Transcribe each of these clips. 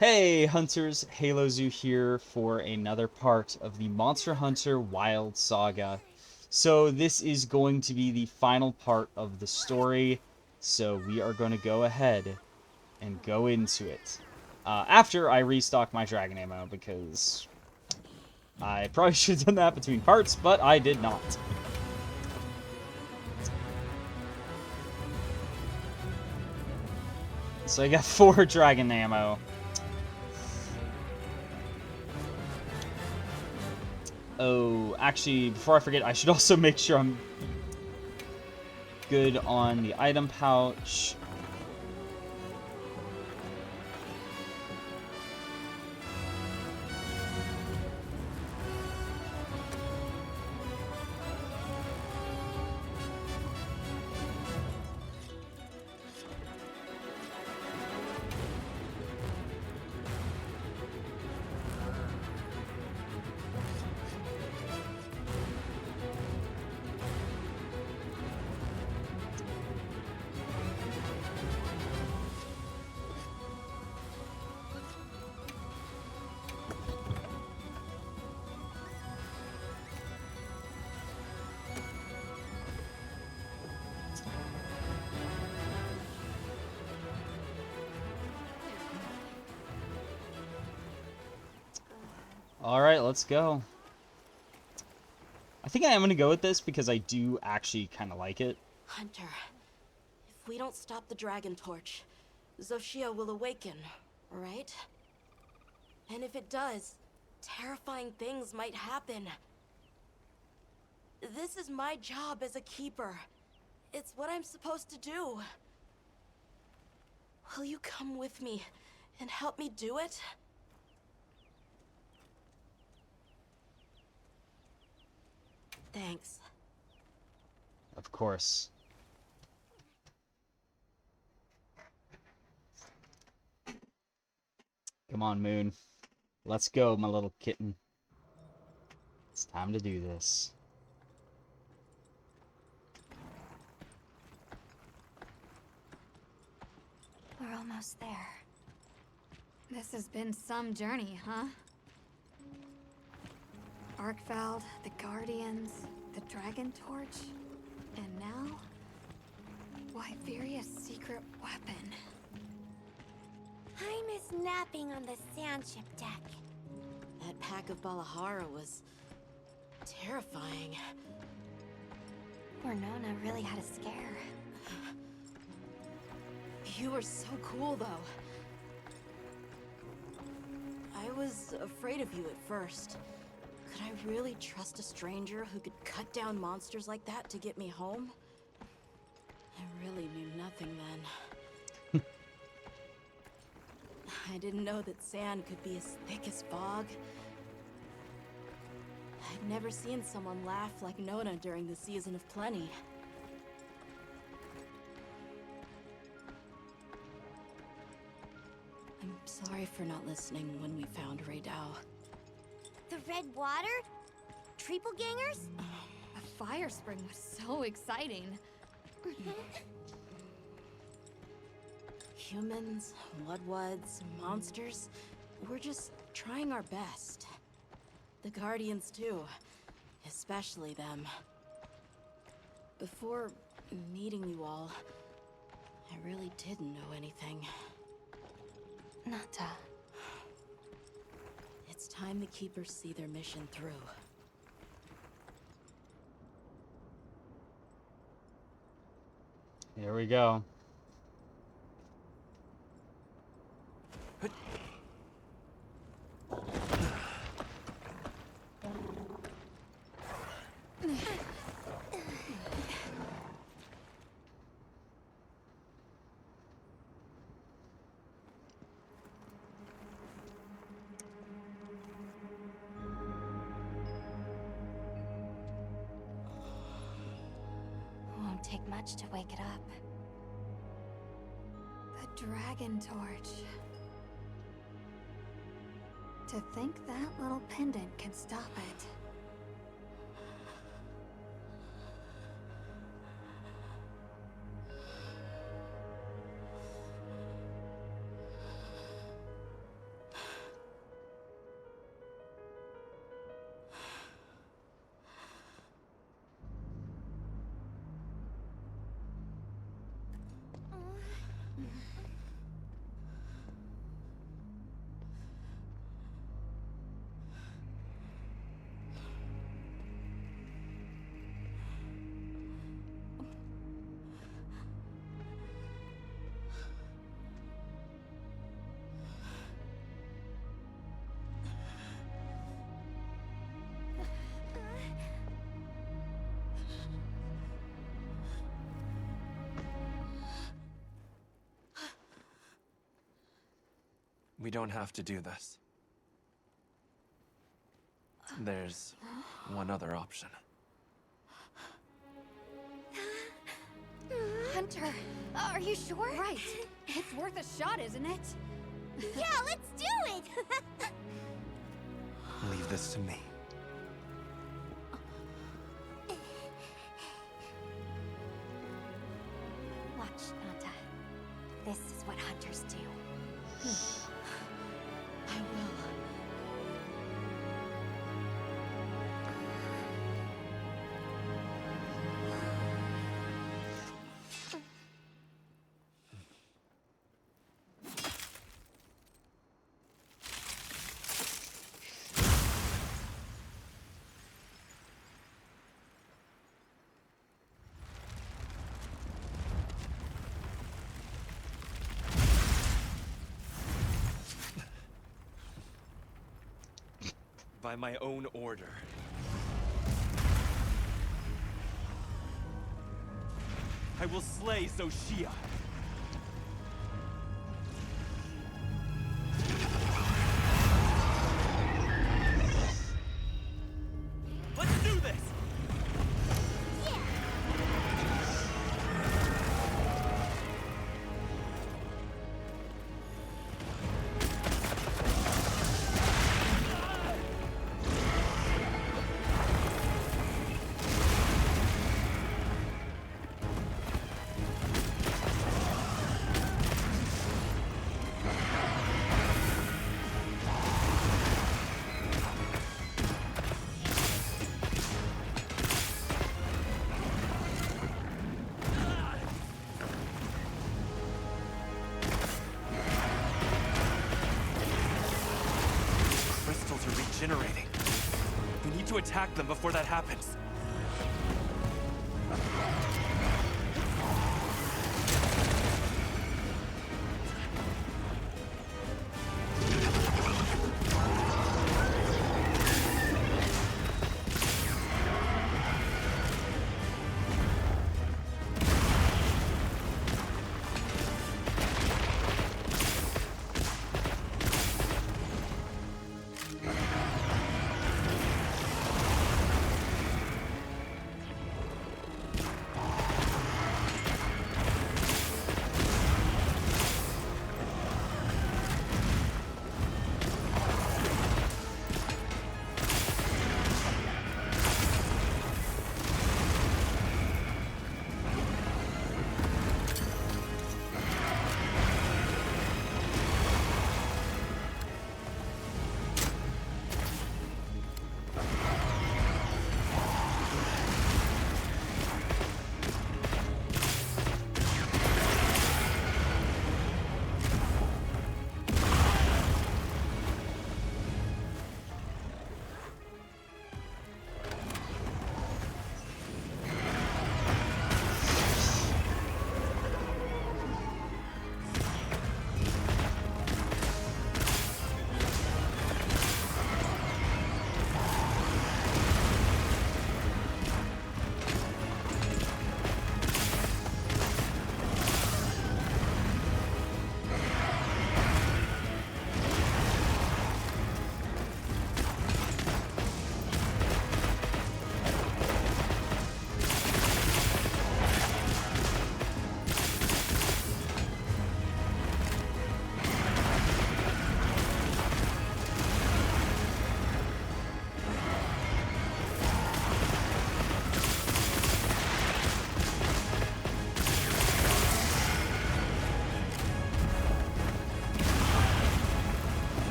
Hey Hunters, Halo Zoo here for another part of the Monster Hunter Wild Saga. So this is going to be the final part of the story, so we are going to go ahead and go into it. After I restock my dragon ammo, because I probably should have done that between parts, but I did not. So I got 4 dragon ammo. Oh, actually, before I forget, I should also make sure I'm good on the item pouch. Alright, let's go. I think I am going to go with this because I do actually kind of like it. Hunter, if we don't stop the dragon torch, Xochitl will awaken, right? And if it does, terrifying things might happen. This is my job as a keeper. It's what I'm supposed to do. Will you come with me and help me do it? Thanks. Of course. Come on, Moon. Let's go, my little kitten. It's time to do this. We're almost there. This has been some journey, huh? Arkfeld, the Guardians, the Dragon Torch, and now... Wyveria's secret weapon. I miss napping on the sandship deck. That pack of Balahara was terrifying. Poor Nona really had a scare. You were so cool, though. I was afraid of you at first. Could I really trust a stranger who could cut down monsters like that to get me home? I really knew nothing then. I didn't know that sand could be as thick as fog. I'd never seen someone laugh like Nona during the season of plenty. I'm sorry for not listening when we found Raydao. The red water? Triple gangers? The fire spring was so exciting. Humans, Bloodwoods, monsters, we're just trying our best. The Guardians too, especially them. Before meeting you all, I really didn't know anything. Nata. It's time the Keepers see their mission through. Here we go. Won't take much to wake it up. The Dragon Torch. To think that little pendant can stop it. We don't have to do this. There's one other option. Hunter, are you sure? Right. It's worth a shot, isn't it? Yeah, let's do it! Leave this to me. Watch, Nata. This is what hunters do. I will. By my own order. I will slay Xochitl. Let's do this! Crystals are regenerating. We need to attack them before that happens.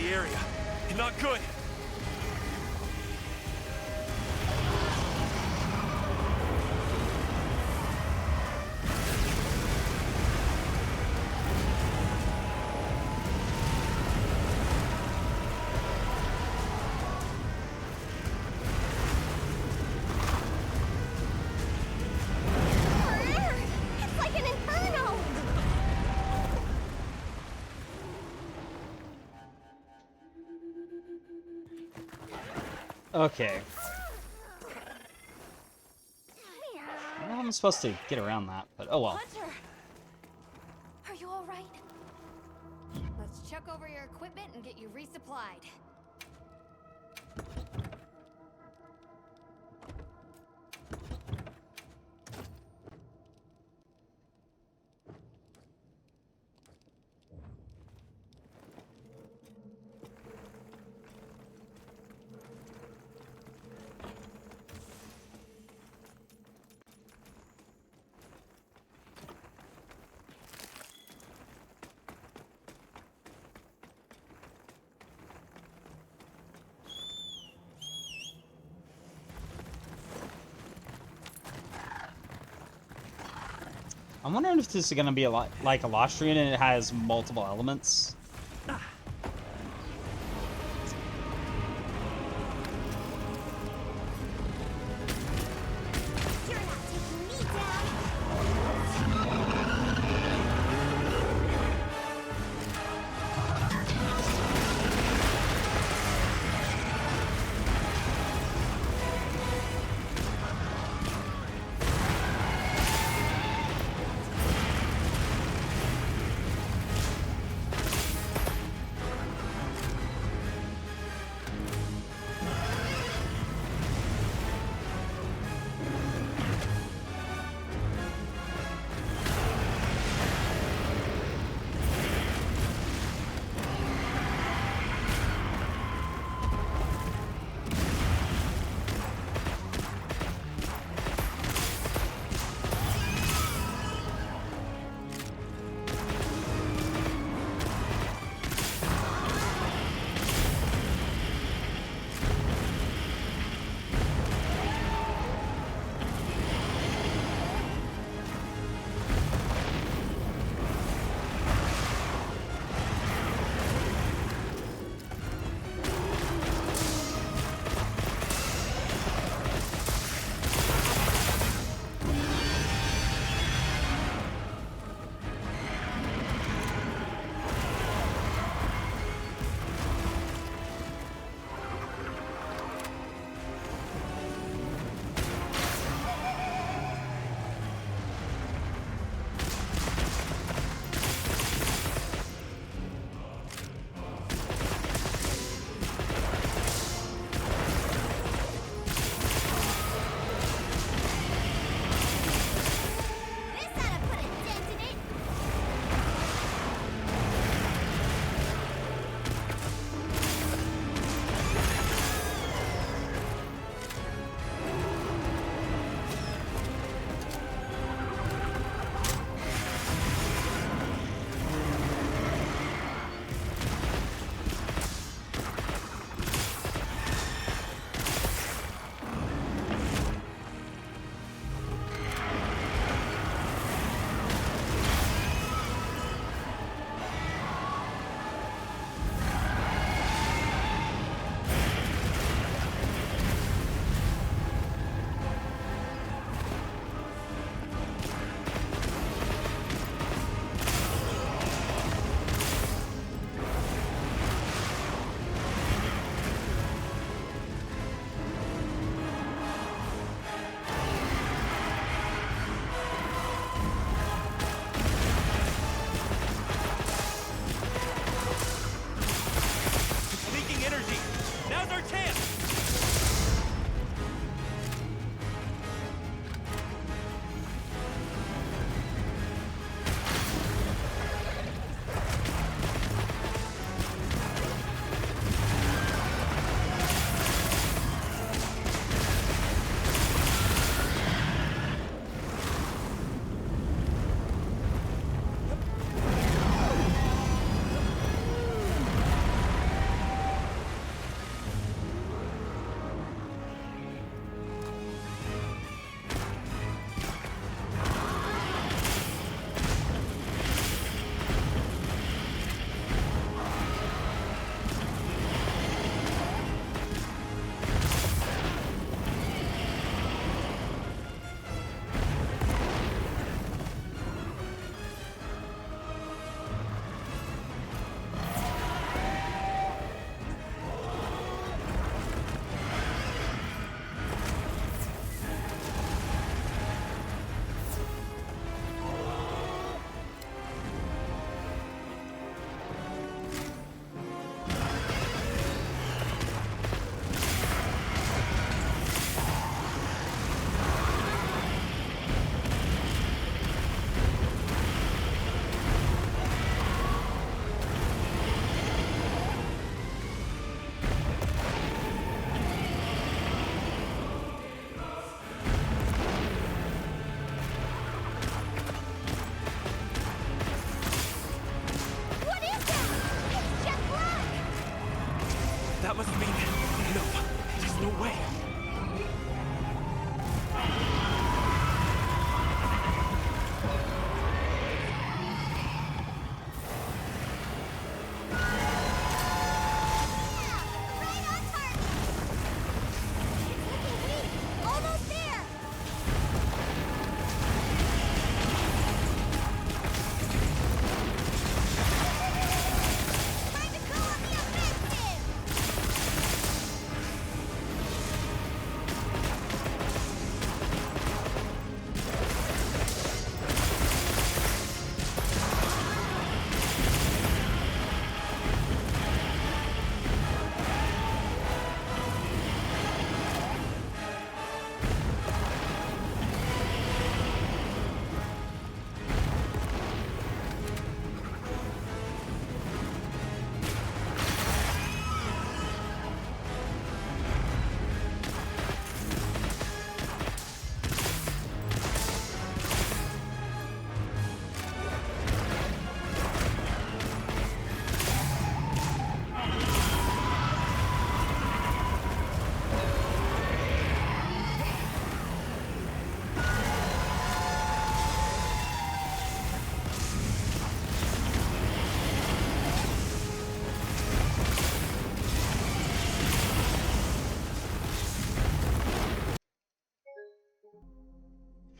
the area. Not good. It's like an inferno! Okay. I don't know how I'm supposed to get around that, but oh well. Hunter! Are you alright? Let's check over your equipment and get you resupplied. I'm wondering if this is gonna be a lot like a Lostrian and it has multiple elements. You're not taking me down!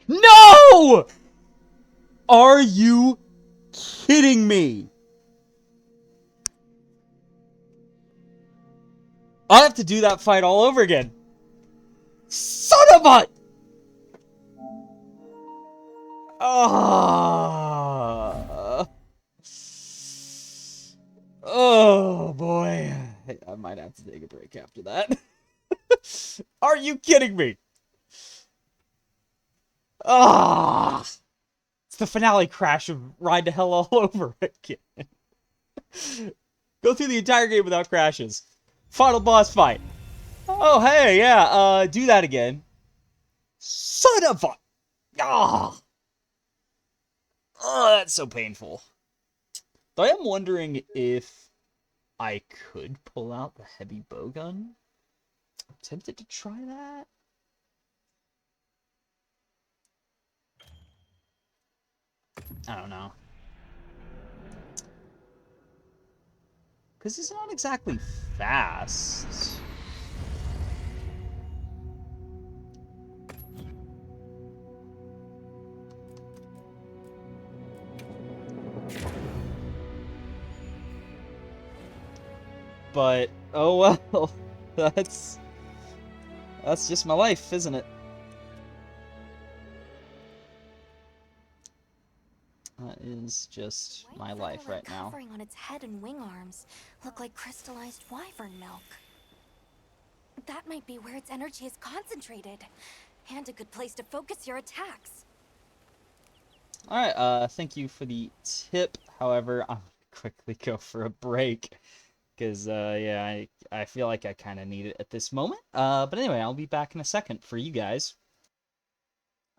No! Are you kidding me? I'll have to do that fight all over again. Son of a... Oh, oh boy. I might have to take a break after that. Are you kidding me? Ah, it's the finale crash of Ride to Hell all over again. Go through the entire game without crashes. Final boss fight. Oh, hey, yeah, do that again. Son of a... Ah! Oh, that's so painful. Though I am wondering if I could pull out the heavy bowgun. I'm tempted to try that. I don't know. Because it's not exactly fast. But, oh well. That's just my life, isn't it? That is just my life right now. Covering on its head and wing arms look like crystallized wyvern milk. That might be where its energy is concentrated, and a good place to focus your attacks. Alright, thank you for the tip. However, I'm gonna quickly go for a break. Because, yeah, I feel like I kind of need it at this moment. But anyway, I'll be back in a second for you guys.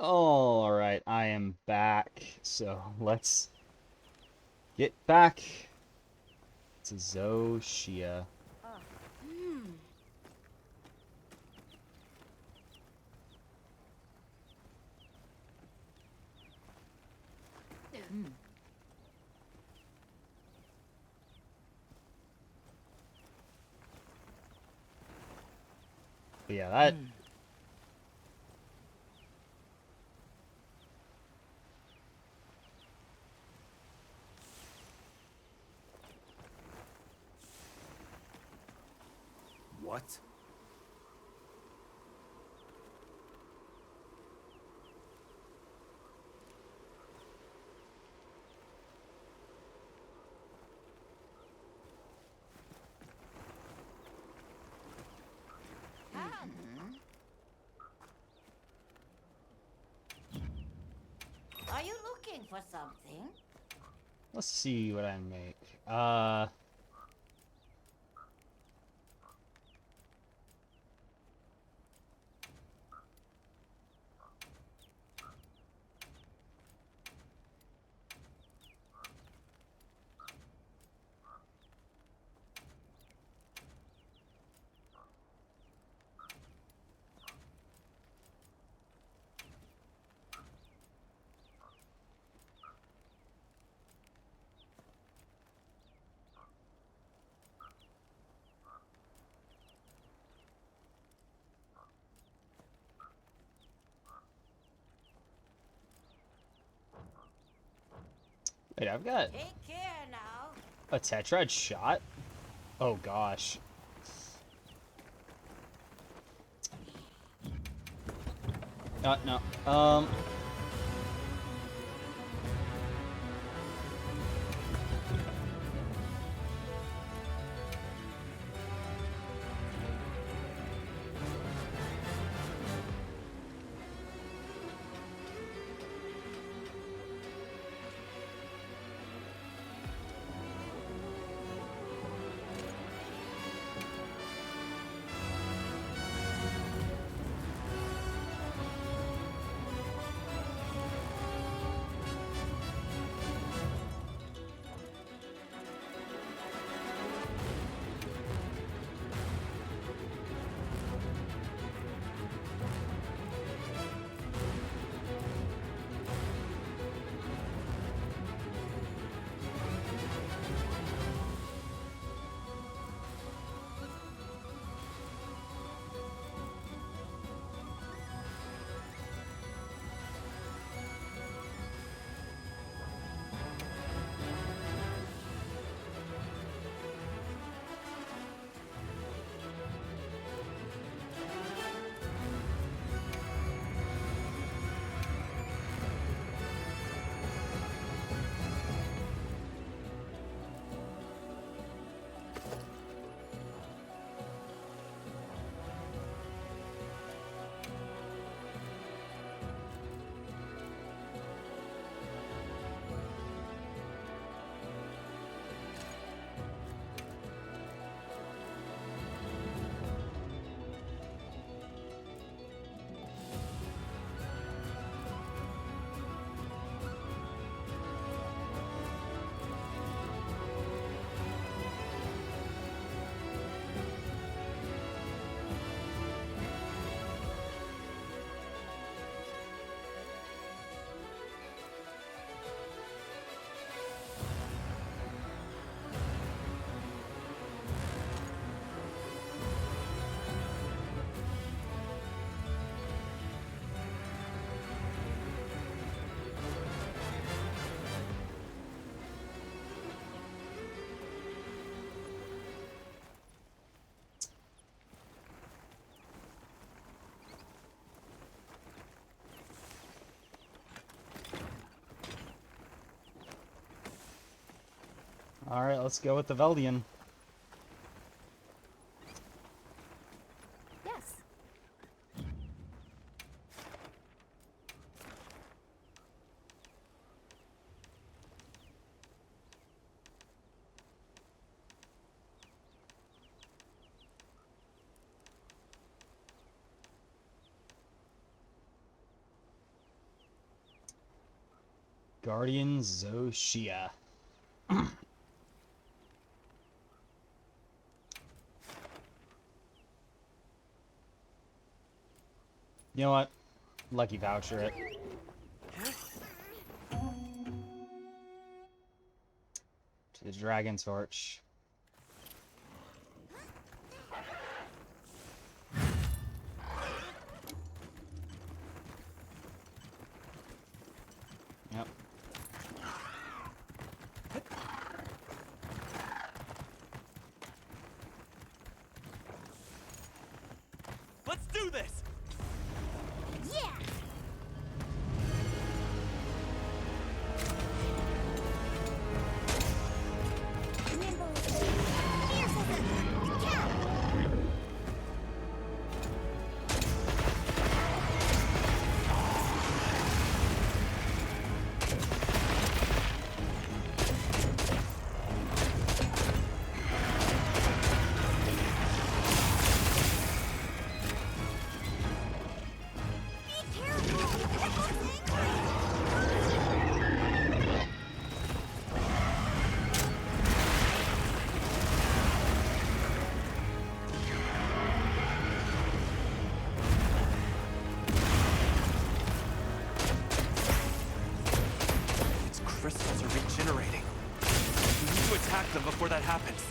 Alright, I am back. So, let's get back to Zoshia. But yeah, that... What? Are you looking for something? Let's see what I make. Wait, I've got Take care now. a tetrad shot? Oh gosh. No. Alright, let's go with the Veldian. Yes. Guardian Zoshia. You know what? Lucky voucher it. To the Dragon Torch. Yep. Let's do this! Yeah! Nimble. Fierce as a cat! Be careful! It looks angry! Its crystals are regenerating. We need to attack them before that happens.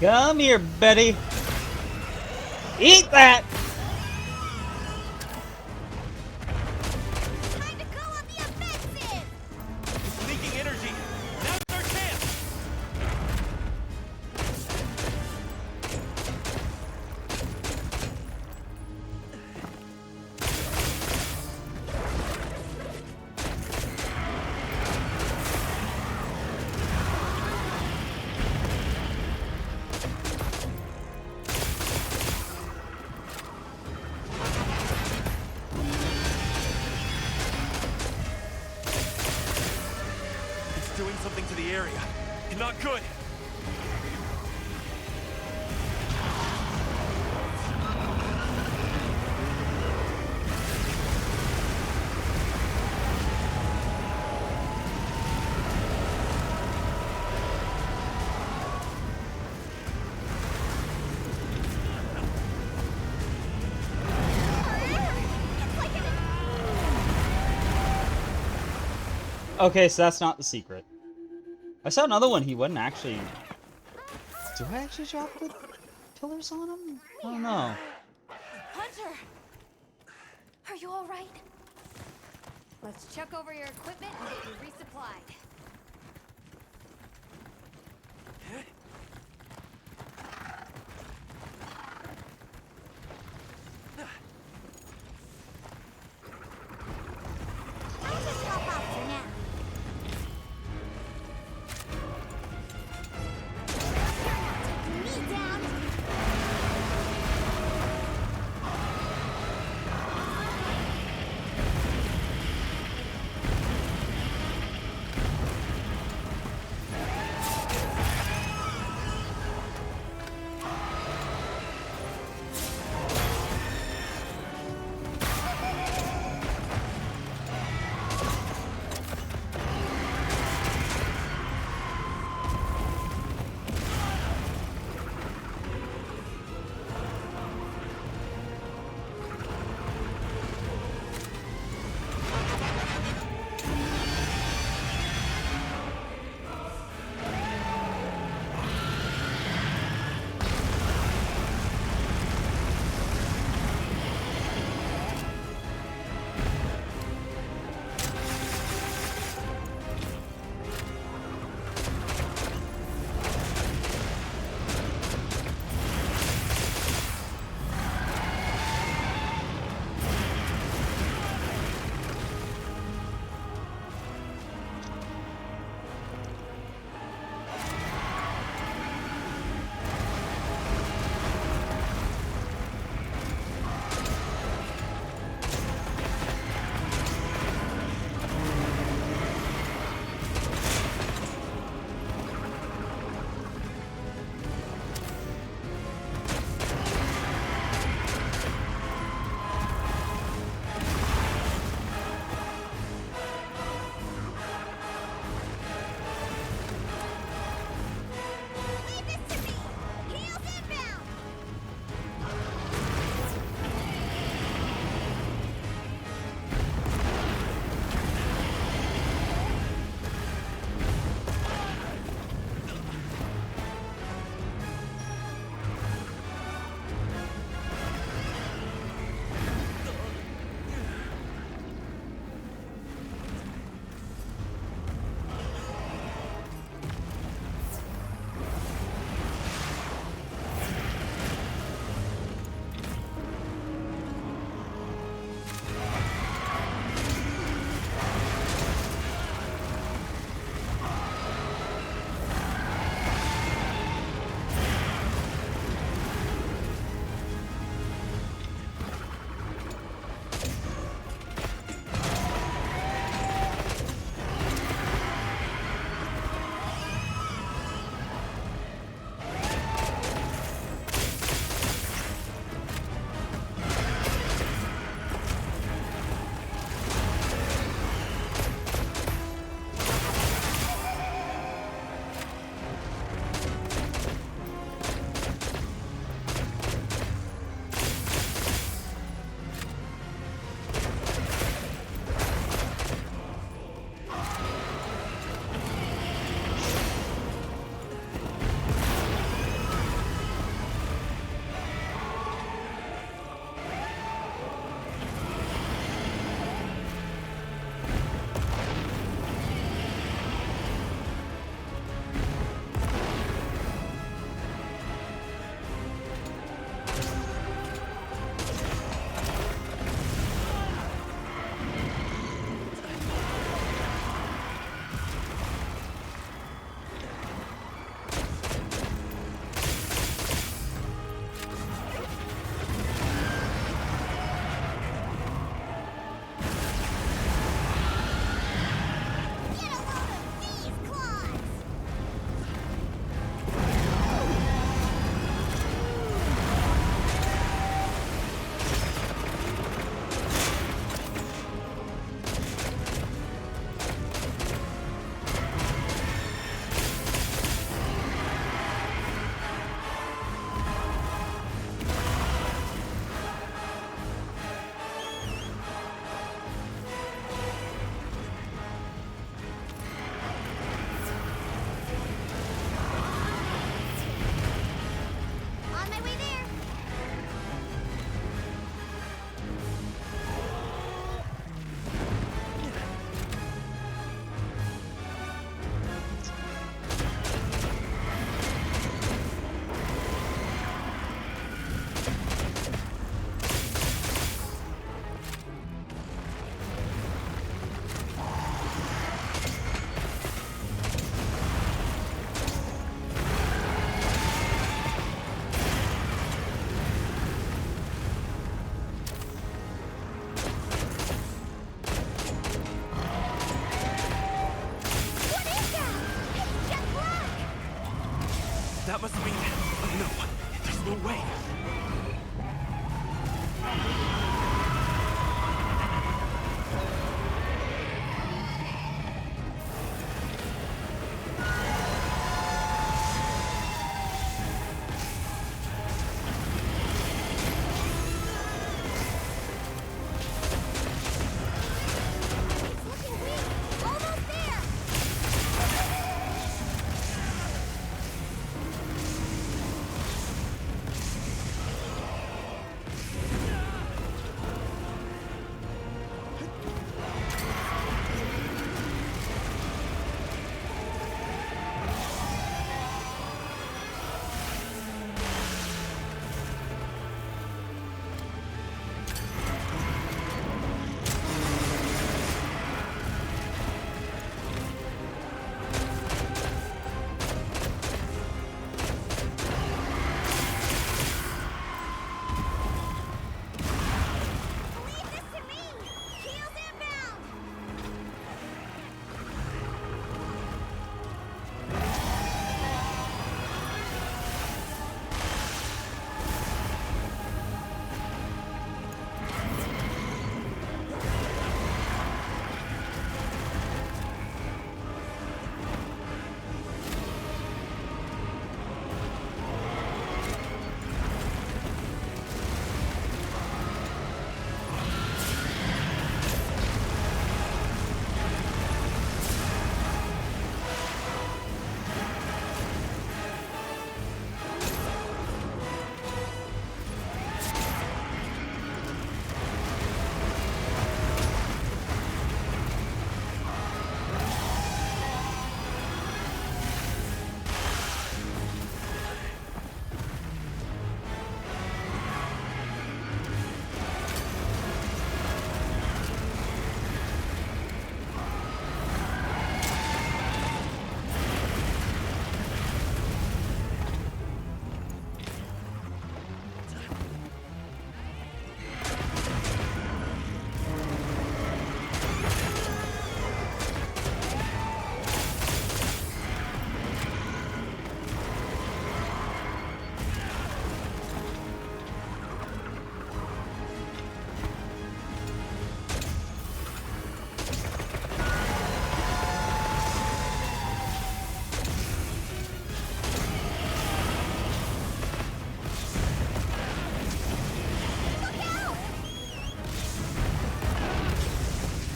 Come here, Betty. Eat that! Time to go on the offensive! It's leaking energy. Now's our chance. It's doing something to the area. Not good. Okay, so that's not the secret. I saw another one he wouldn't actually... Do I actually drop the pillars on him? I don't know. Hunter! Are you alright? Let's check over your equipment and get you resupplied. I'll just help out for now. You're not taking me down.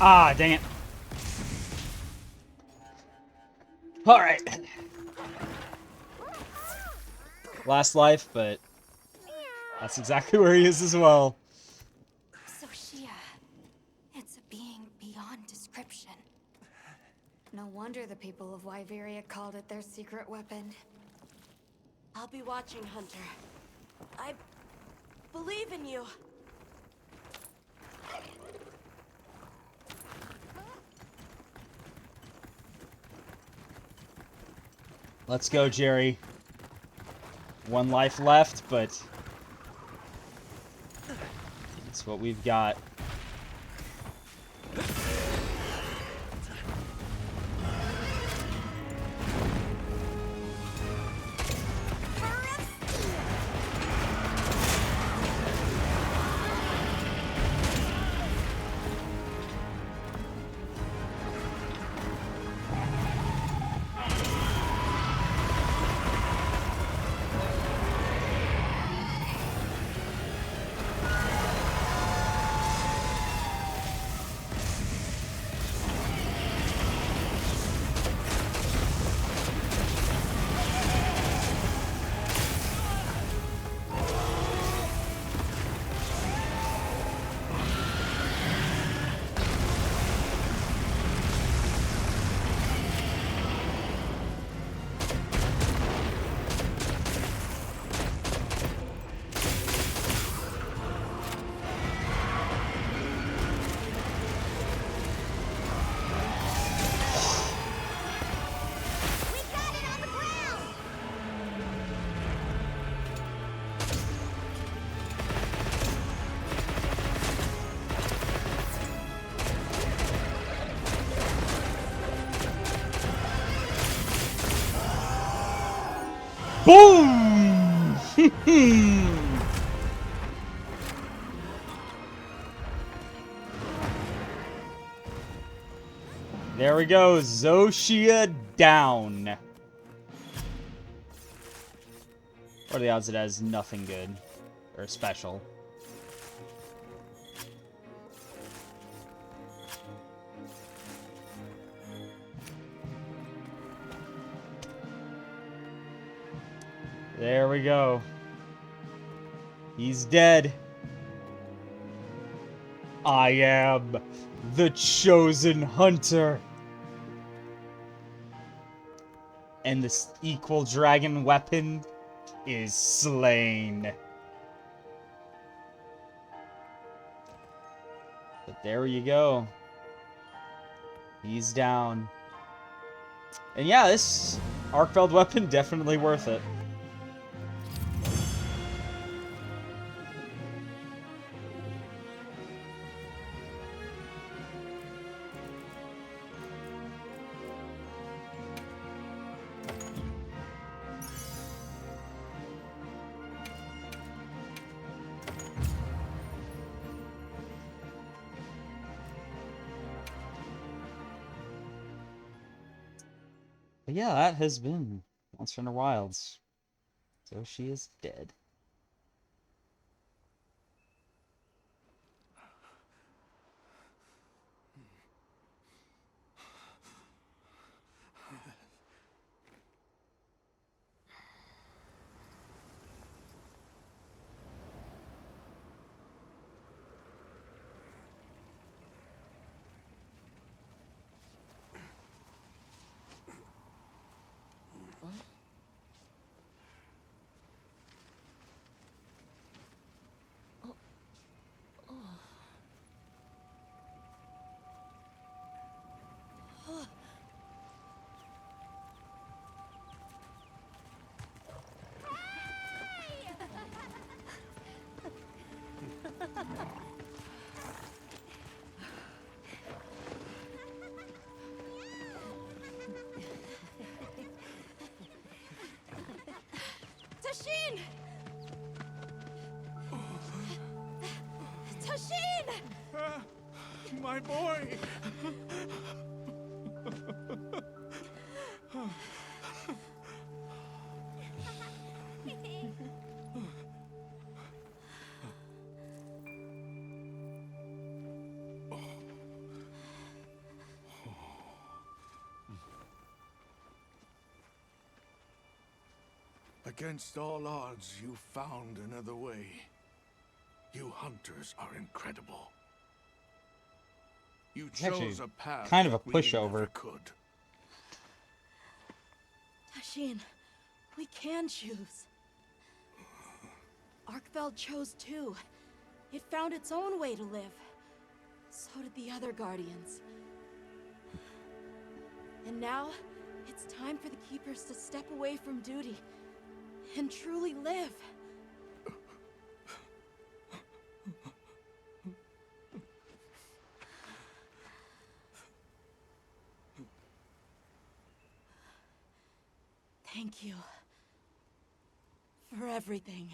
Ah, dang it. Alright. Last life, but that's exactly where he is as well. Sophia. It's a being beyond description. No wonder the people of Wyveria called it their secret weapon. I'll be watching, Hunter. I believe in you. Let's go, Jerry. One life left, but that's what we've got. Boom! There we go. Zoshia down. What are the odds it has nothing good or special? There we go. He's dead. I am the chosen hunter. And this equal dragon weapon is slain. But there you go. He's down. And yeah, this Arcveld weapon definitely worth it. But yeah, that has been Monster Hunter Wilds. So she is dead. Tashin! Tashin! My boy! Against all odds, you found another way. You hunters are incredible. You actually chose a path kind of a that we pushover. never could. Tashin, we can choose. Arkfeld chose too. It found its own way to live. So did the other Guardians. And now, it's time for the Keepers to step away from duty and truly live. Thank you for everything.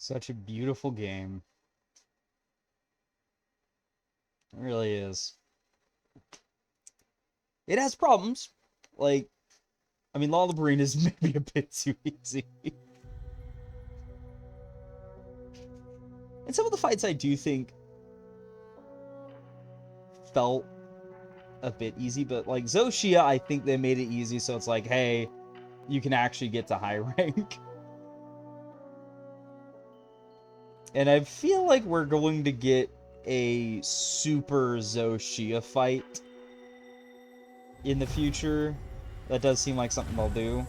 Such a beautiful game. It really is. It has problems. Like, I mean, Law of the Marine is maybe a bit too easy. And some of the fights I do think felt a bit easy, but like Zoshia, I think they made it easy, so it's like, hey, you can actually get to high rank. And I feel like we're going to get a super Zoshia fight in the future. That does seem like something they'll do.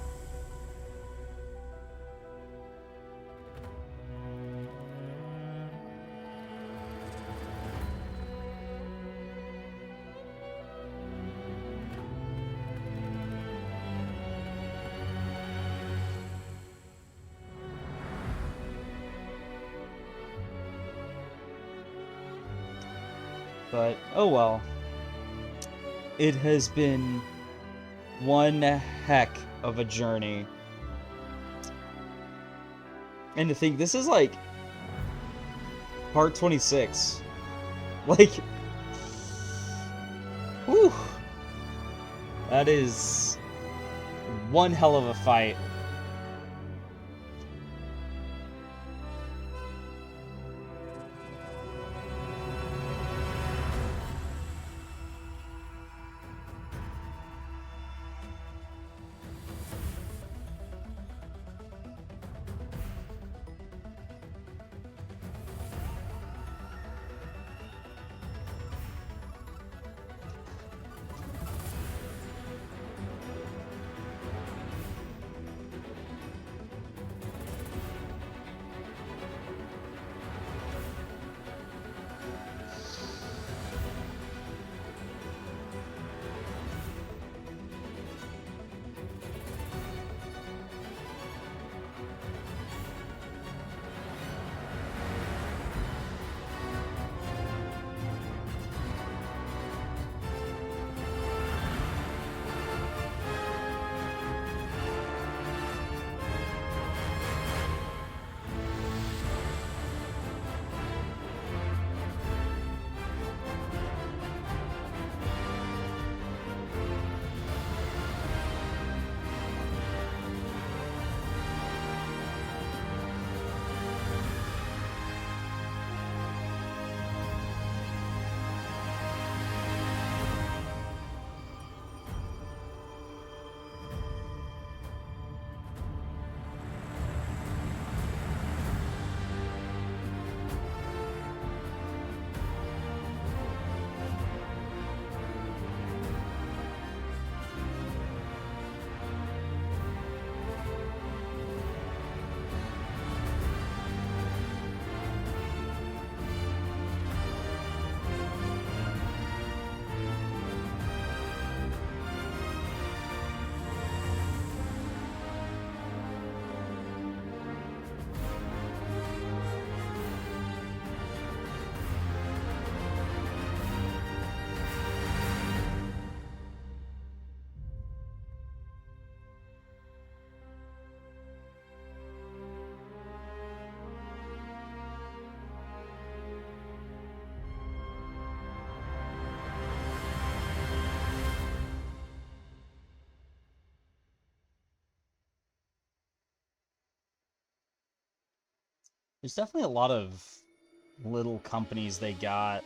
But, oh well. It has been one heck of a journey. And to think, this is like part 26. Like, whew. That is one hell of a fight. There's definitely a lot of little companies they got.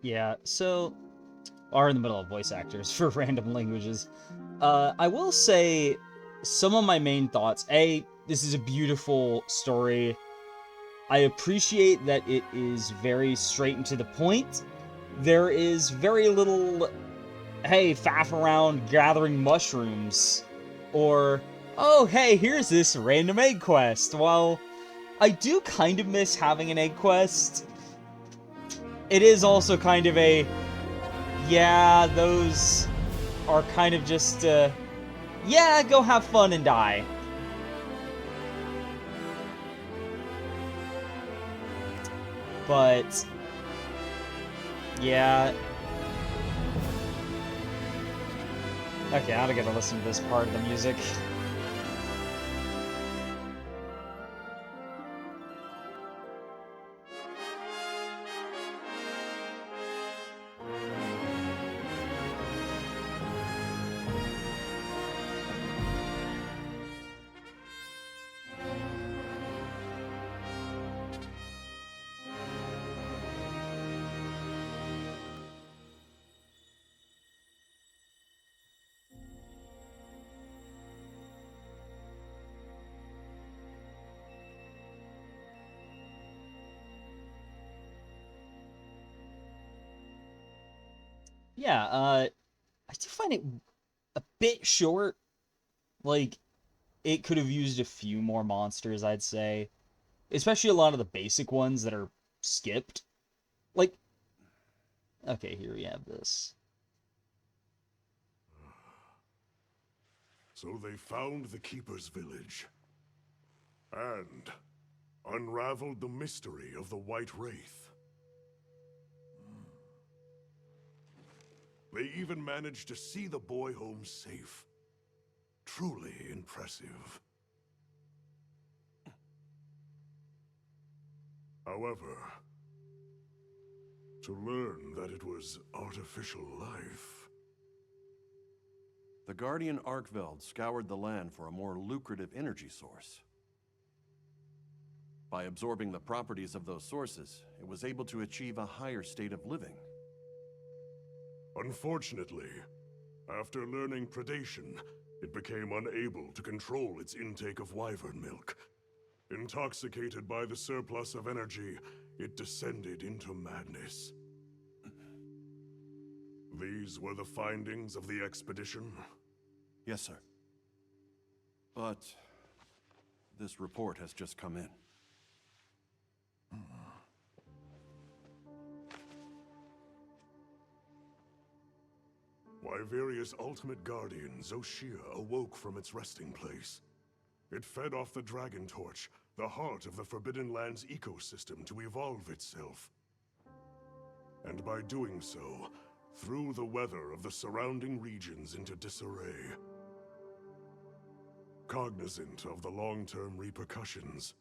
Yeah, so are in the middle of voice actors for random languages. I will say some of my main thoughts. A, this is a beautiful story. I appreciate that it is very straight and to the point. There is very little hey, faff around gathering mushrooms. Or, oh, hey, here's this random egg quest. Well, I do kind of miss having an egg quest. It is also kind of a, yeah, those are kind of just, yeah, go have fun and die. But, yeah. Okay, I gotta listen to this part of the music. Yeah, I do find it a bit short. Like, it could have used a few more monsters, I'd say. Especially a lot of the basic ones that are skipped. Like, okay, here we have this. So they found the Keeper's village. And unraveled the mystery of the White Wraith. They even managed to see the boy home safe. Truly impressive. However, to learn that it was artificial life... The Guardian Arkveld scoured the land for a more lucrative energy source. By absorbing the properties of those sources, it was able to achieve a higher state of living. Unfortunately, after learning predation, it became unable to control its intake of wyvern milk. Intoxicated by the surplus of energy, it descended into madness. These were the findings of the expedition? Yes, sir. But this report has just come in. Wyveria's ultimate guardian, Zoshia, awoke from its resting place. It fed off the Dragon Torch, the heart of the Forbidden Land's ecosystem, to evolve itself. And by doing so, threw the weather of the surrounding regions into disarray. Cognizant of the long-term repercussions,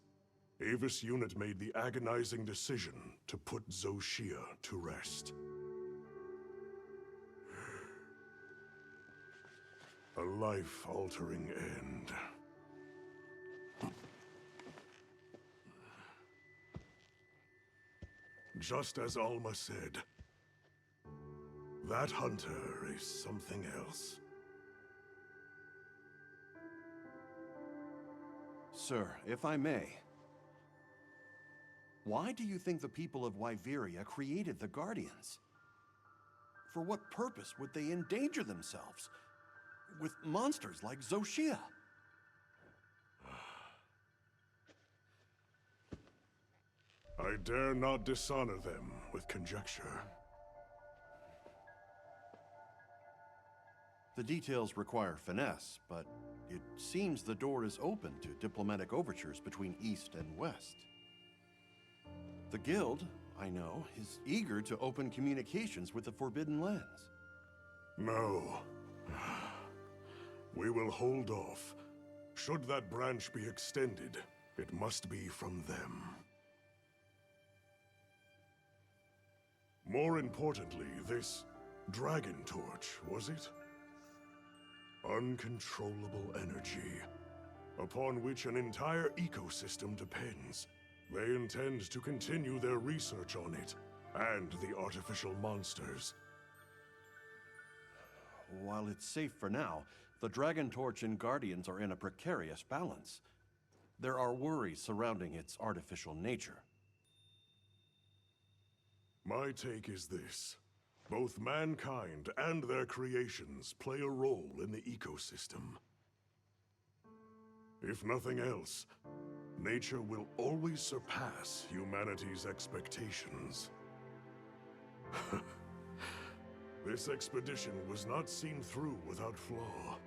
Avis Unit made the agonizing decision to put Zoshia to rest. A life-altering end. Just as Alma said, that hunter is something else. Sir, if I may, why do you think the people of Wyveria created the Guardians? For what purpose would they endanger themselves with monsters like Zoshia? I dare not dishonor them with conjecture. The details require finesse, but it seems the door is open to diplomatic overtures between East and West. The Guild, I know, is eager to open communications with the Forbidden Lands. No. We will hold off. Should that branch be extended, it must be from them. More importantly, this Dragon Torch, was it? Uncontrollable energy, upon which an entire ecosystem depends. They intend to continue their research on it, and the artificial monsters. While it's safe for now, the Dragon Torch and Guardians are in a precarious balance. There are worries surrounding its artificial nature. My take is this. Both mankind and their creations play a role in the ecosystem. If nothing else, nature will always surpass humanity's expectations. This expedition was not seen through without flaw.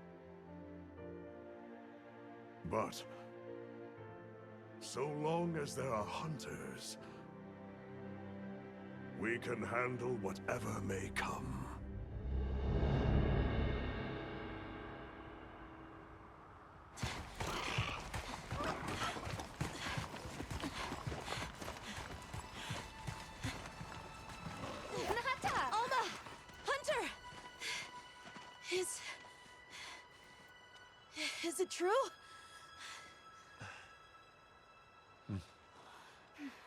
But so long as there are hunters, we can handle whatever may come. Alma! Hunter! Is it true?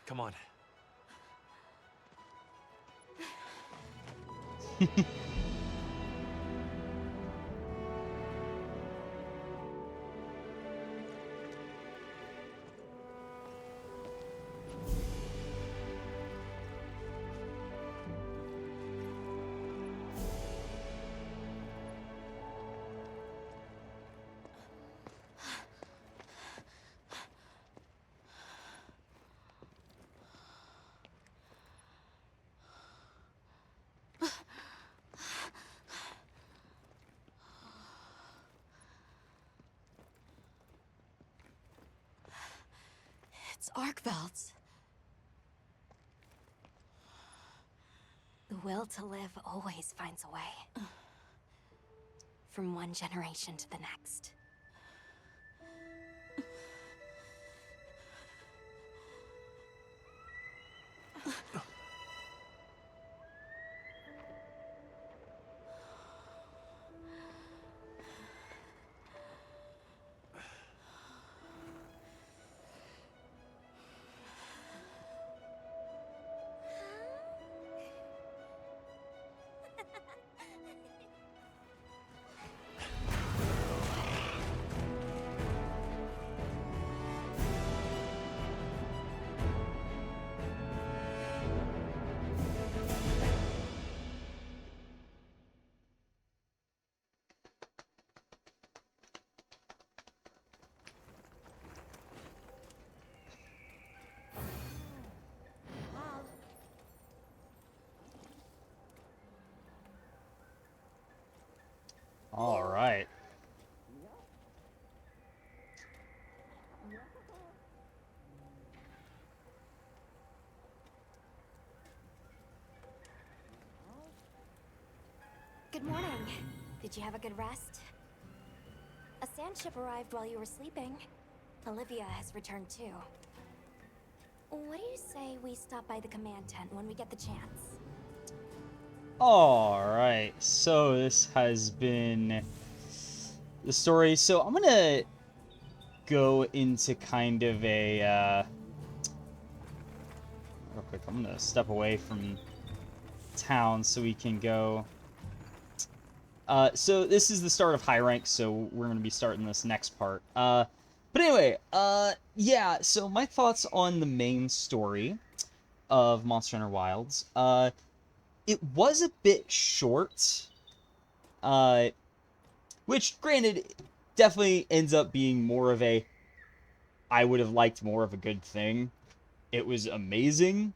Come on. It's Arkveld's. The will to live always finds a way. From one generation to the next. All right. Good morning. Did you have a good rest? A sand ship arrived while you were sleeping. Olivia has returned too. What do you say we stop by the command tent when we get the chance? All right. So this has been the story. So I'm gonna go into kind of a real quick. I'm gonna step away from town so we can go. So this is the start of high rank, so we're going to be starting this next part. But anyway, yeah, so my thoughts on the main story of Monster Hunter Wilds. It was a bit short, which, granted, definitely ends up being more of a, I would have liked more of a good thing. It was amazing,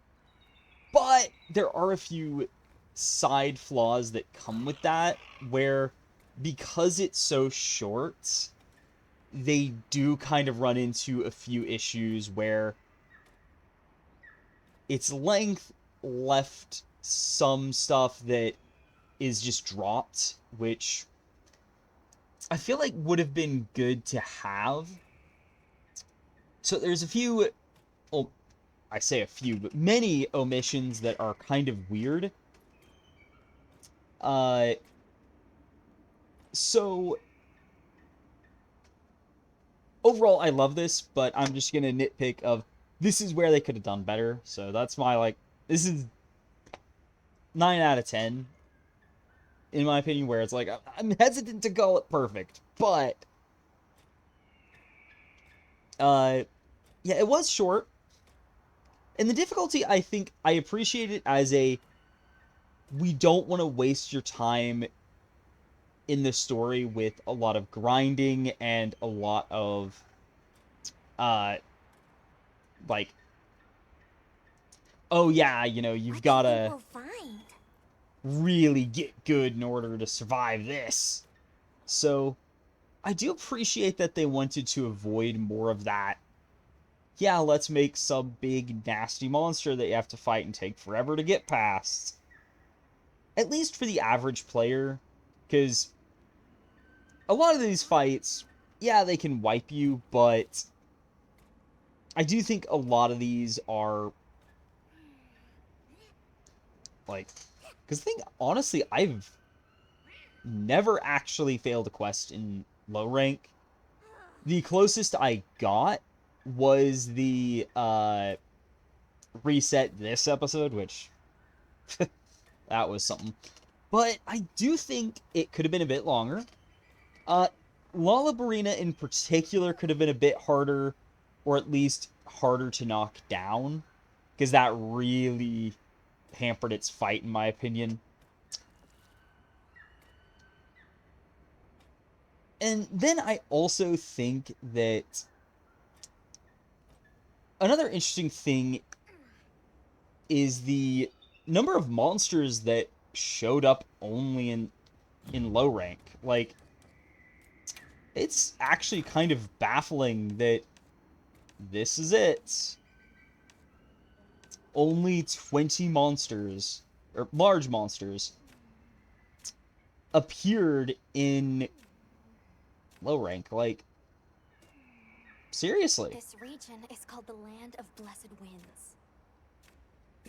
but there are a few side flaws that come with that, where because it's so short, they do kind of run into a few issues where its length left some stuff that is just dropped, which I feel like would have been good to have. So there's a few, well, I say a few, but many omissions that are kind of weird. So overall, I love this, but I'm just gonna nitpick of this is where they could have done better. So that's my, like, this is 9 out of 10, in my opinion, where it's like, I'm hesitant to call it perfect, but yeah, it was short, and the difficulty, I think, I appreciate it as a we don't want to waste your time in the story with a lot of grinding and a lot of, like, oh yeah, you know, you've What do you think gotta we'll find? really get good in order to survive this. So, I do appreciate that they wanted to avoid more of that. Yeah, let's make some big nasty monster that you have to fight and take forever to get past. At least for the average player, because a lot of these fights, yeah, they can wipe you, but I do think a lot of these are, like, because I think, honestly, I've never actually failed a quest in low rank. The closest I got was the, reset this episode, which, that was something. But I do think it could have been a bit longer. Lullabarina in particular could have been a bit harder, or at least harder to knock down, because that really hampered its fight, in my opinion. And then I also think that another interesting thing is the number of monsters that showed up only in low rank. Like, it's actually kind of baffling that this is it. Only 20 monsters, or large monsters, appeared in low rank. Like, seriously. This region is called the Land of Blessed Winds.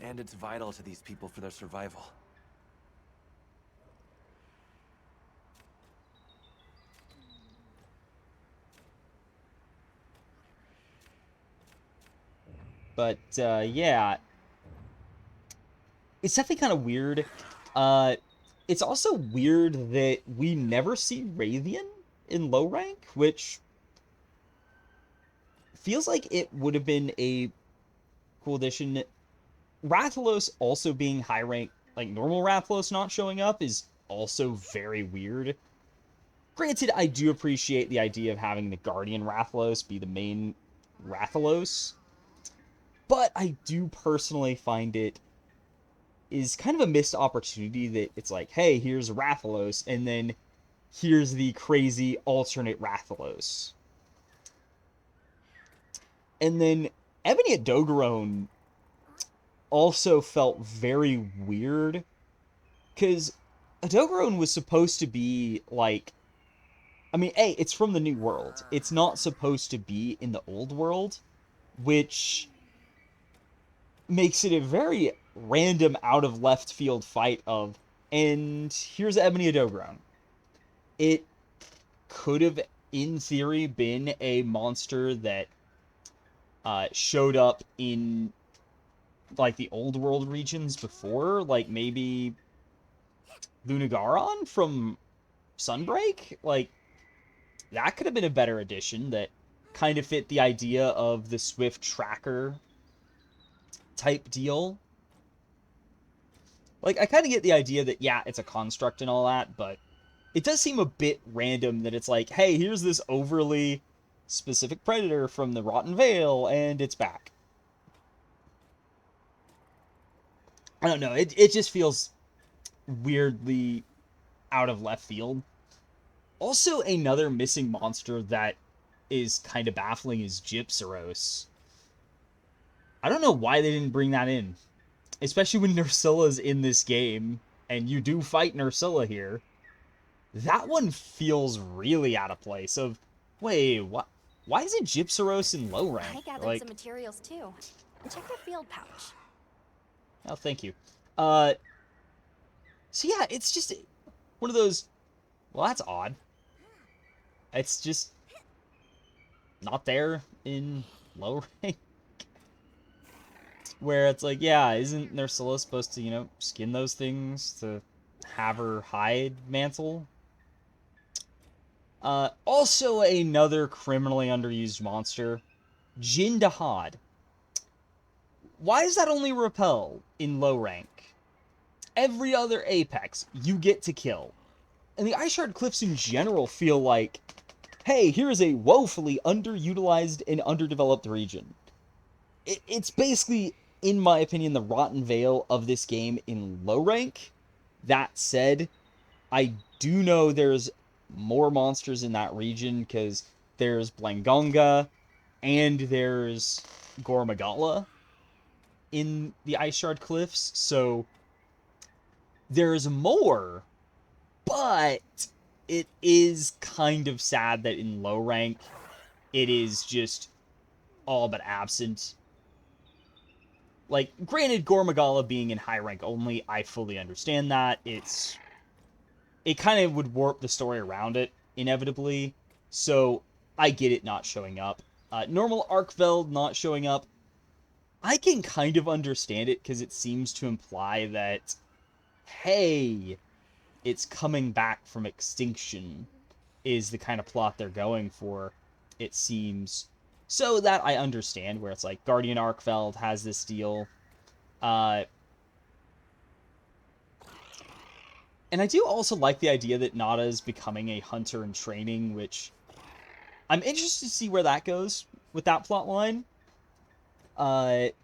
And it's vital to these people for their survival. But, yeah. It's definitely kind of weird. It's also weird that we never see Raytheon in low rank, which feels like it would have been a cool addition. Rathalos also being high rank, like normal Rathalos not showing up, is also very weird. Granted, I do appreciate the idea of having the Guardian Rathalos be the main Rathalos, but I do personally find it is kind of a missed opportunity that it's like, hey, here's Rathalos, and then here's the crazy alternate Rathalos. And then Ebony at Dogarone also felt very weird, because Dogarone was supposed to be, like, I mean, A, it's from the New World. It's not supposed to be in the Old World, which makes it a very random, out-of-left-field fight of, and here's Ebony at Dogarone. It could have, in theory, been a monster that showed up in, like, the Old World regions before, like, maybe Lunagaron from Sunbreak? Like, that could have been a better addition that kind of fit the idea of the Swift Tracker type deal. Like, I kind of get the idea that, yeah, it's a construct and all that, but it does seem a bit random that it's like, hey, here's this overly specific predator from the Rotten Vale, and it's back. I don't know, it just feels weirdly out of left field. Also, another missing monster that is kind of baffling is Gypsaros. I don't know why they didn't bring that in. Especially when Nersilla's in this game, and you do fight Nersilla here. That one feels really out of place. Of, wait, what? Why isn't Gypsaros in low rank? I gathered some materials too. Check your field pouch. Oh, thank you. So yeah, it's just one of those, well, that's odd. It's just not there in low rank. Where it's like, yeah, isn't Nersilla supposed to, you know, skin those things to have her hide mantle? Also another criminally underused monster, Jindahad. Why is that only repel in low rank? every other Apex you get to kill. And the Ice Shard Cliffs in general feel like, hey, here is a woefully underutilized and underdeveloped region. It's basically, in my opinion, the rotten veil of this game in low rank. That said, I do know there's more monsters in that region, because there's Blangonga and there's Gormagala in the Ice Shard Cliffs, so there's more, but it is kind of sad that in low rank, it is just all but absent. Like, granted, Gormagala being in high rank only, I fully understand that. It kind of would warp the story around it, inevitably, so I get it not showing up. Normal Arkveld not showing up, I can kind of understand it, because it seems to imply that, hey, it's coming back from extinction, is the kind of plot they're going for, it seems. So that I understand, where it's like, Guardian Arkveld has this deal. And I do also like the idea that Nada's becoming a hunter in training, which I'm interested to see where that goes with that plot line. But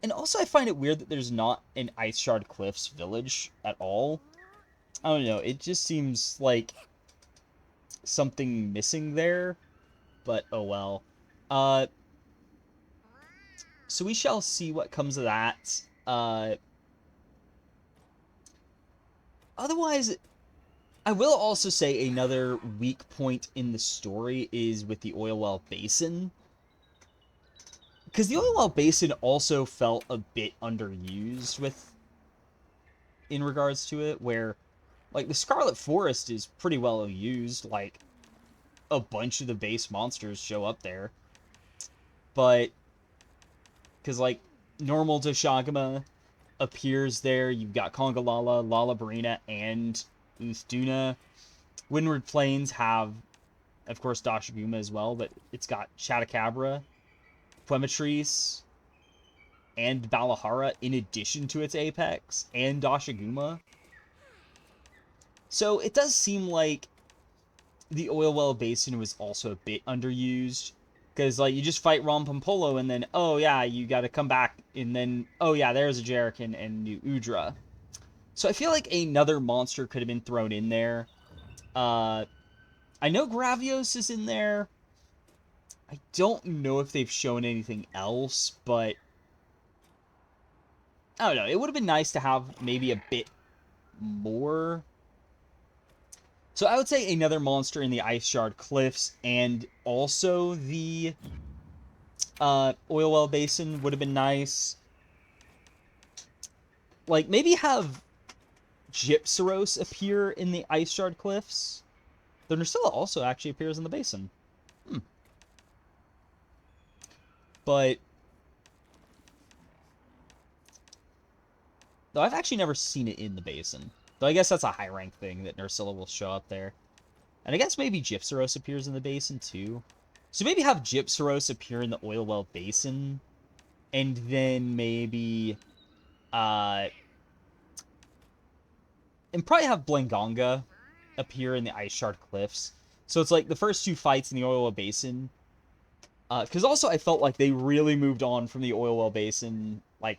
and also I find it weird that there's not an Ice Shard Cliffs village at all. I don't know, it just seems like something missing there, but oh well. So we shall see what comes of that. Otherwise, I will also say another weak point in the story is with the Oil Well Basin. Because the Oil Well Basin also felt a bit underused in regards to it, where, like, the Scarlet Forest is pretty well used, like, a bunch of the base monsters show up there. But, because, like, normal Doshagama appears there, you've got Kongalala, Lalabarina, and Uthduna. Windward Plains have, of course, Dashaguma as well, but it's got Chatacabra, Plemetrice, and Balahara in addition to its apex, and Dashaguma. So it does seem like the Oil Well Basin was also a bit underused, because, like, you just fight Rompompolo, and then, oh yeah, you gotta come back, and then, oh yeah, there's a Jerrican and New Udra. So I feel like another monster could have been thrown in there. I know Gravios is in there. I don't know if they've shown anything else, but I don't know. It would have been nice to have maybe a bit more. So I would say another monster in the Ice Shard Cliffs and also the Oil Well Basin would have been nice. Like, maybe have Gypsaros appear in the Ice Shard Cliffs. Though Nursilla also actually appears in the basin. But though I've actually never seen it in the basin. Though I guess that's a high rank thing, that Nursilla will show up there. And I guess maybe Gypsaros appears in the basin too. So maybe have Gypsaros appear in the Oil Well Basin. And then maybe and probably have Blangonga appear in the Ice Shard Cliffs. So it's like the first two fights in the Oil Well Basin. Because also I felt like they really moved on from the Oil Well Basin, like,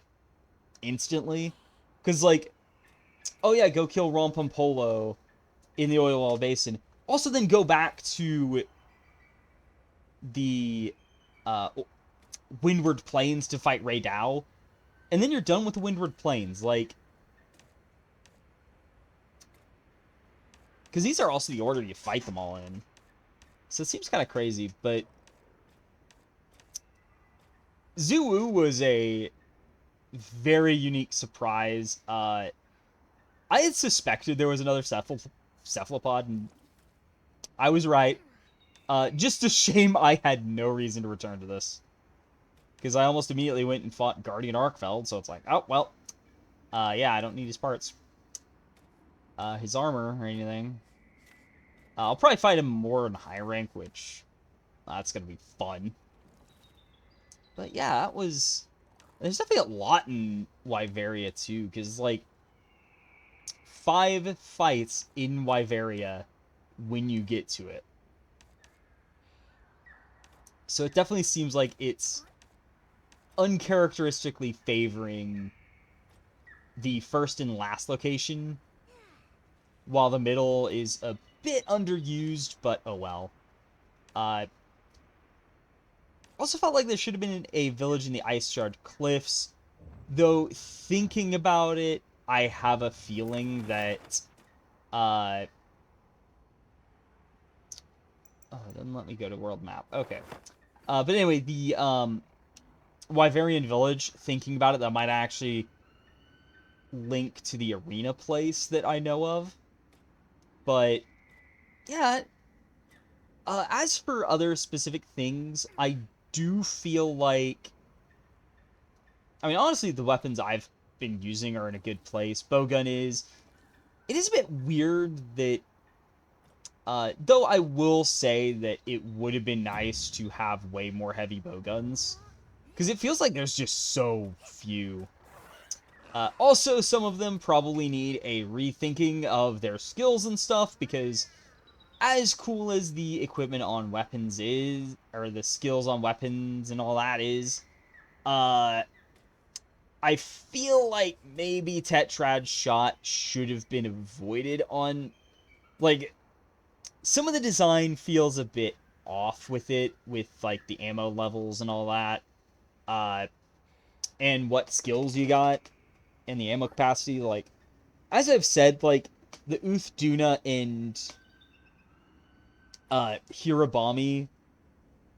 instantly. Because, like, oh yeah, go kill Rompompolo in the Oil Well Basin. Also then go back to the Windward Plains to fight Rey Dao. And then you're done with the Windward Plains. Like, because these are also the order you fight them all in. So it seems kind of crazy, but Zuu was a very unique surprise. I had suspected there was another cephalopod, and I was right. Just a shame I had no reason to return to this. Because I almost immediately went and fought Guardian Arkveld, so it's like, oh, well. Yeah, I don't need his parts. His armor or anything. I'll probably fight him more in high rank, which that's going to be fun. But yeah, that was... There's definitely a lot in Wyveria, too, because, like, 5 fights in Wyveria when you get to it. So it definitely seems like it's uncharacteristically favoring the first and last location, while the middle is a bit underused, but oh well. Also felt like there should have been a village in the Ice Shard Cliffs, though thinking about it, I have a feeling that oh, then let me go to world map. Okay. But anyway, the Wyverian village, thinking about it, that might actually link to the arena place that I know of. But yeah, as for other specific things, I do feel like, I mean, honestly, the weapons I've been using are in a good place. Bowgun is. It is a bit weird that, though I will say that it would have been nice to have way more heavy bowguns, because it feels like there's just so few. Also, some of them probably need a rethinking of their skills and stuff, because as cool as the equipment on weapons is, or the skills on weapons and all that is, I feel like maybe Tetrad's shot should have been avoided on, like, some of the design feels a bit off with it, with, like, the ammo levels and all that, and what skills you got, and the ammo capacity. Like, as I've said, like, the Duna and Hirabami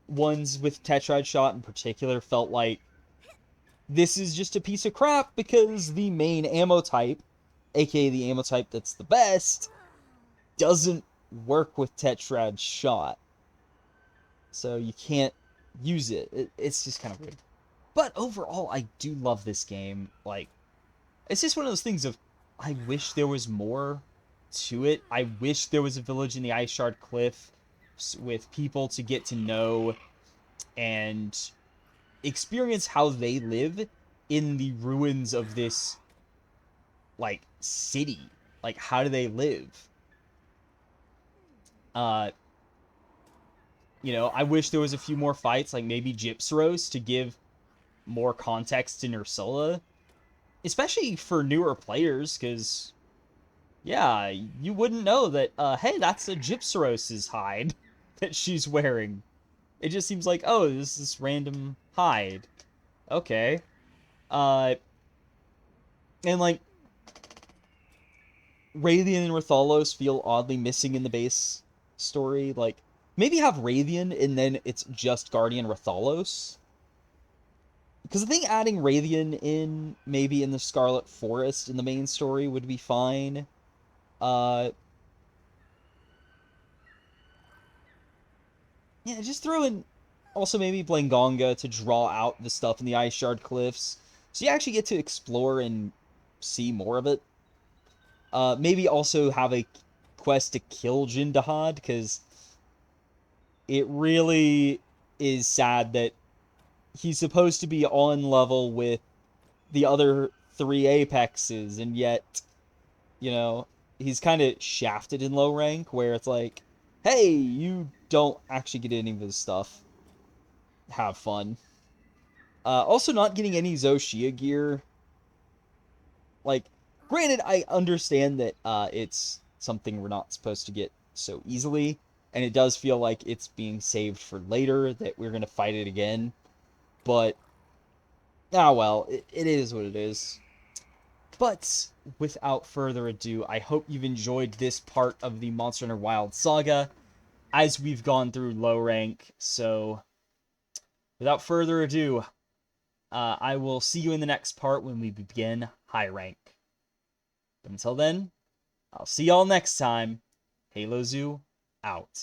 ones with Tetrad shot in particular felt like this is just a piece of crap because the main ammo type, aka the ammo type that's the best, doesn't work with Tetrad shot. So you can't use it. It's just kind of weird. But overall, I do love this game. Like, it's just one of those things of, I wish there was more to it. I wish there was a village in the Ice Shard Cliff with people to get to know and experience how they live in the ruins of this, like, city. Like, how do they live? You know, I wish there was a few more fights, like maybe Gypsaros, to give more context to Ursula. Especially for newer players, because, yeah, you wouldn't know that, hey, that's a Gypsaros' hide that she's wearing. It just seems like, oh, this is random hide. Okay. And, like, Raytheon and Rathalos feel oddly missing in the base story. Like, maybe have Raytheon and then it's just Guardian Rathalos. Because I think adding Raytheon in, maybe in the Scarlet Forest in the main story, would be fine. Yeah, just throw in also maybe Blangonga to draw out the stuff in the Ice Shard Cliffs. So you actually get to explore and see more of it. Maybe also have a quest to kill Jindahad, because it really is sad that he's supposed to be on level with the other 3 Apexes, and yet, you know, he's kind of shafted in low rank, where it's like, hey, you don't actually get any of this stuff. Have fun. Also, not getting any Zoshia gear. Like, granted, I understand that it's something we're not supposed to get so easily, and it does feel like it's being saved for later, that we're going to fight it again. But, well, it is what it is. But, without further ado, I hope you've enjoyed this part of the Monster Hunter Wilds saga, as we've gone through low rank. So, without further ado, I will see you in the next part when we begin high rank. But until then, I'll see y'all next time. Halo Zoo, out.